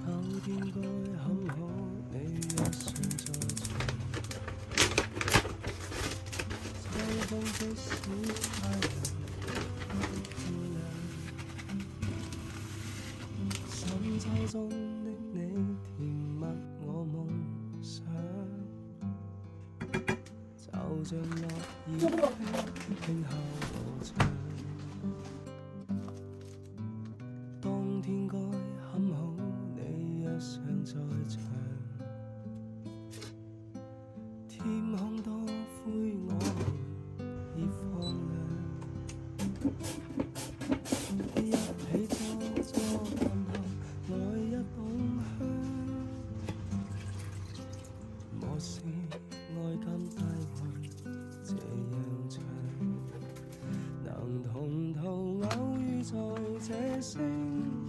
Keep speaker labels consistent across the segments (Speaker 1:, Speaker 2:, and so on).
Speaker 1: 秋天該很好，你若尚在場，秋風即使太涼，漂亮。深秋中的你，甜蜜我夢想，就像落葉輕敲我窗。當天該很好，你若尚在場，天空多灰，我們已放亮。一起坐坐談談，來一桶香。我是愛甘帶愛這樣唱，能同途偶遇在這星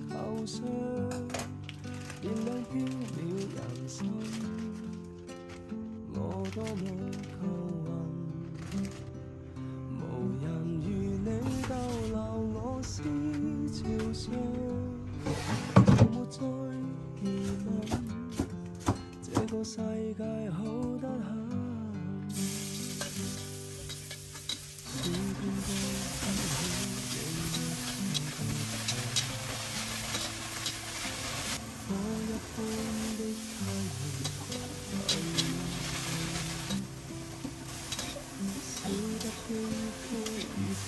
Speaker 1: 球上，燃亮飄渺人生，我多麼幸運，無人如你逗留我思潮上，從沒再疑問，這個世界好得很。暑天該很好，火一般的太陽在面前，小得飄忽如情，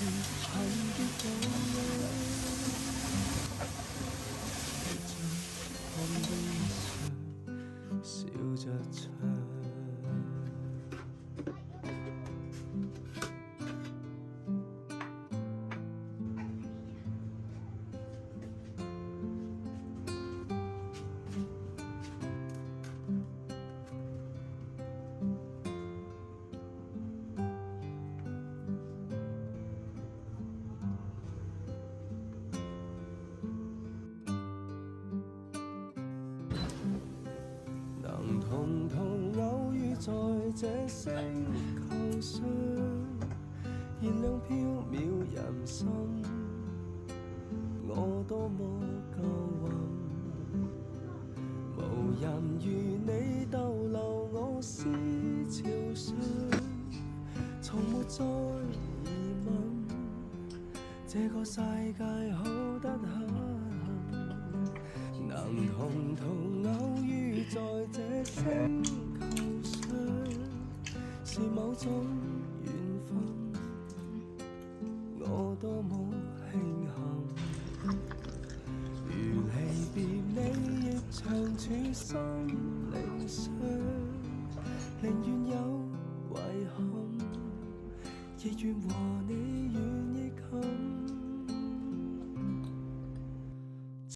Speaker 1: 痕結往日，看冰上笑着唱。能同途偶遇在這星球上，燃亮飄渺人生，我多麼夠運，無人如你逗留我思潮上，從沒再疑問，這個世界好得很。能同途偶遇在這星球上，是某種緣分，我多麼慶幸。如離別你亦長處心靈上，寧願有遺憾，亦願和你遠亦近。